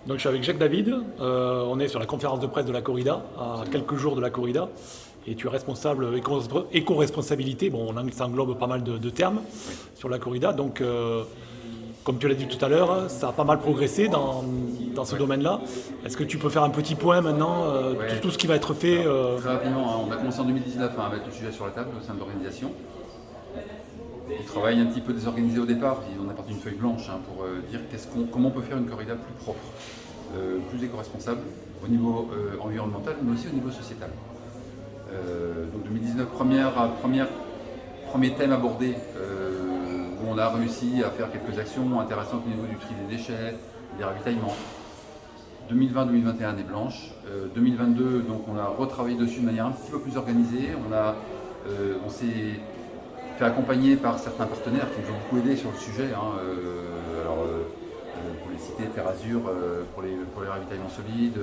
Donc je suis avec Jacques David, on est sur la conférence de presse de la corrida, à quelques jours de la corrida, et tu es responsable éco-responsabilité, bon ça englobe pas mal de termes Oui. sur la corrida, donc comme tu l'as dit tout à l'heure, ça a pas mal progressé dans ce Ouais. domaine-là. Est-ce que tu peux faire un petit point maintenant, Ouais. tout ce qui va être fait Alors, très rapidement, hein, on a commencé en 2019 à mettre le sujet sur la table au sein de l'organisation. On travaille un petit peu désorganisé au départ, puis on a parti d'une feuille blanche pour dire comment on peut faire une corrida plus propre, plus éco-responsable au niveau environnemental, mais aussi au niveau sociétal. Donc 2019, premier thème abordé, où on a réussi à faire quelques actions intéressantes au niveau du tri des déchets, des ravitaillements. 2020-2021 année blanche. 2022, donc on a retravaillé dessus de manière un petit peu plus organisée. On s'est fait accompagner par certains partenaires qui nous ont beaucoup aidés sur le sujet. Pour les citer, Terre Azur pour les ravitaillements solides,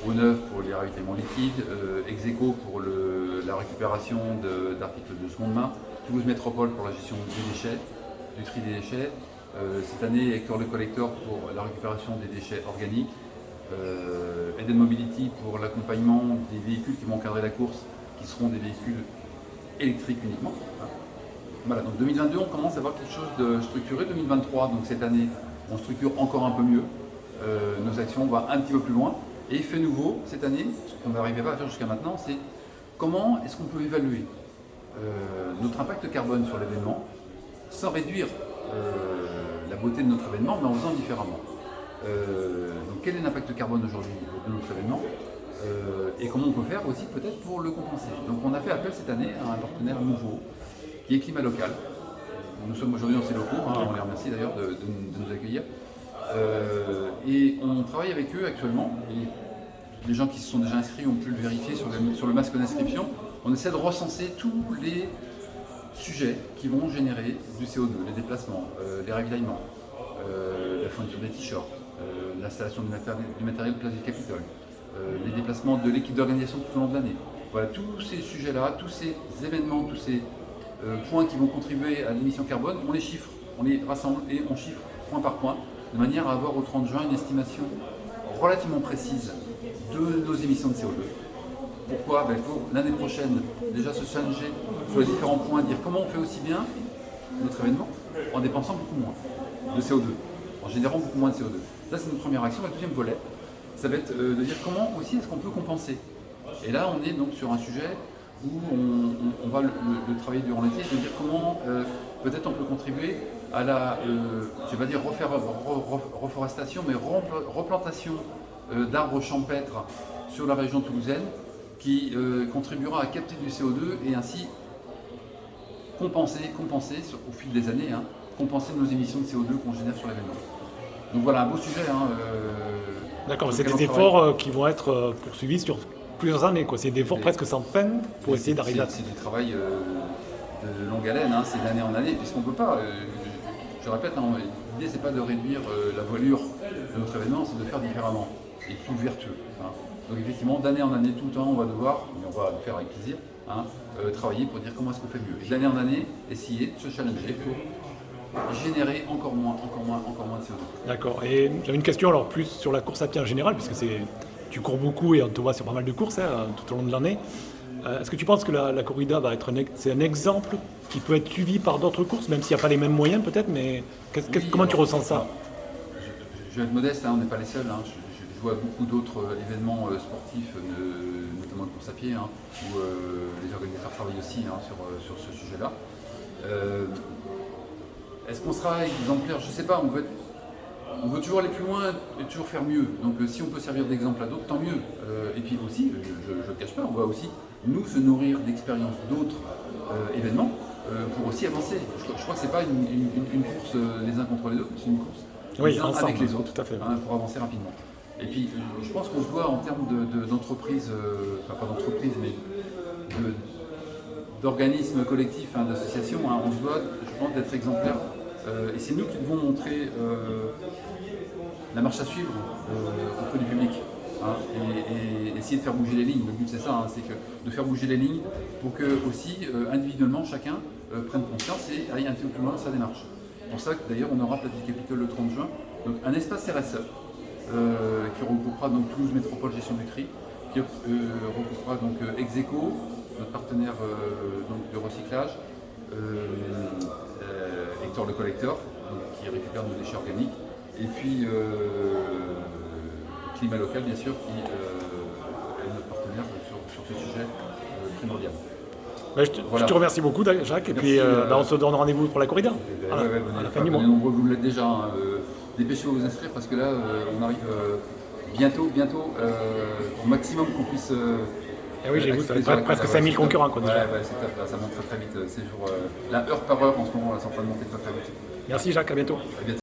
Eau Neuve pour les ravitaillements liquides, Execo pour la récupération d'articles de seconde main, Toulouse Métropole pour la gestion des déchets, du tri des déchets. Cette année, Hector le Collector pour la récupération des déchets organiques, Eden Mobility pour l'accompagnement des véhicules qui vont encadrer la course, qui seront des véhicules électriques uniquement. Voilà, donc 2022, on commence à avoir quelque chose de structuré. 2023, donc cette année, on structure encore un peu mieux. Nos actions vont un petit peu plus loin. Et fait nouveau, cette année, ce qu'on n'arrivait pas à faire jusqu'à maintenant, c'est comment est-ce qu'on peut évaluer notre impact carbone sur l'événement sans réduire la beauté de notre événement, mais en faisant différemment. Donc quel est l'impact carbone aujourd'hui de notre événement et comment on peut faire aussi peut-être pour le compenser. Donc on a fait appel cette année à un partenaire nouveau qui est Climat Local. Nous sommes aujourd'hui dans ces locaux, on les remercie d'ailleurs de nous accueillir. Et on travaille avec eux actuellement. Et les gens qui se sont déjà inscrits ont pu le vérifier sur le masque d'inscription. On essaie de recenser tous les sujets qui vont générer du CO2, les déplacements, les ravitaillements, la fourniture des t-shirts, l'installation du matériel place du Capitole, les déplacements de l'équipe d'organisation tout au long de l'année. Voilà, tous ces sujets-là, tous ces événements, tous ces points qui vont contribuer à l'émission carbone, on les chiffre, on les rassemble et on chiffre point par point, de manière à avoir au 30 juin une estimation relativement précise de nos émissions de CO2. Pourquoi pour l'année prochaine, déjà se challenger sur les différents points, dire comment on fait aussi bien notre événement en dépensant beaucoup moins de CO2, en générant beaucoup moins de CO2. Ça, c'est notre première action. Le deuxième volet, ça va être de dire comment aussi est-ce qu'on peut compenser. Et là, on est donc sur un sujet où on va le travailler durant l'été, de dire comment peut-être on peut contribuer à la, je ne vais pas dire reforestation, mais replantation d'arbres champêtres sur la région toulousaine, qui contribuera à capter du CO2 et ainsi compenser au fil des années, compenser nos émissions de CO2 qu'on génère sur l'événement. Donc voilà, un beau sujet. D'accord, c'est des efforts qui vont être poursuivis sur plusieurs années, quoi. C'est des efforts presque sans fin pour essayer d'arriver à... C'est du travail de longue haleine, c'est d'année en année, puisqu'on ne peut pas, je répète, l'idée c'est pas de réduire la voilure de notre événement, c'est de faire différemment et plus vertueux. Donc effectivement, d'année en année, tout le temps, on va devoir, mais on va le faire avec plaisir, travailler pour dire comment est-ce qu'on fait mieux. Et d'année en année, essayer de se challenger pour générer encore moins de CO2. D'accord. Et j'avais une question alors plus sur la course à pied en général, puisque tu cours beaucoup et on te voit sur pas mal de courses tout au long de l'année. Est-ce que tu penses que la corrida va être c'est un exemple qui peut être suivi par d'autres courses, même s'il n'y a pas les mêmes moyens peut-être, mais comment tu ressens ça? Je vais être modeste, on n'est pas les seuls. Je vois beaucoup d'autres événements sportifs, notamment de course à pied, où les organisateurs travaillent aussi sur ce sujet-là. Est-ce qu'on sera exemplaire? Je ne sais pas, on veut toujours aller plus loin et toujours faire mieux. Donc si on peut servir d'exemple à d'autres, tant mieux. Et puis aussi, je ne le cache pas, on va aussi nous se nourrir d'expériences d'autres événements pour aussi avancer. Je crois que ce n'est pas une course les uns contre les autres, c'est une course les uns ensemble, avec les autres, tout à fait. Pour avancer rapidement. Et puis je pense qu'on se doit en termes d'entreprise, enfin pas d'entreprise, mais d'organismes collectifs, d'associations, on se doit, je pense, d'être exemplaires. Et c'est nous qui devons montrer la marche à suivre auprès du public. Et essayer de faire bouger les lignes. Le but c'est ça, c'est de faire bouger les lignes pour que aussi individuellement chacun prenne conscience et aille un petit peu plus loin dans sa démarche. C'est pour ça que d'ailleurs on aura Place du Capitole le 30 juin, donc un espace RSE qui regroupera donc Toulouse Métropole Gestion du Tri, qui regroupera donc Execo, notre partenaire donc de recyclage, Hector le collecteur, donc, qui récupère nos déchets organiques, et puis Climat Local bien sûr, qui est notre partenaire sur ce sujet primordial. Je te remercie beaucoup Jacques, et puis on se donne rendez-vous pour la corrida à la fin du mois. Nombreux, vous l'êtes déjà, hein, dépêchez-vous de vous inscrire parce que là on arrive bientôt au maximum qu'on puisse. Oui, j'ai vu, ça va être presque 5000 concurrents. Quoi, c'est top, là, ça monte très vite ces jours. La heure par heure en ce moment, là, c'est en train de monter très vite. Merci Jacques, à bientôt. À bientôt.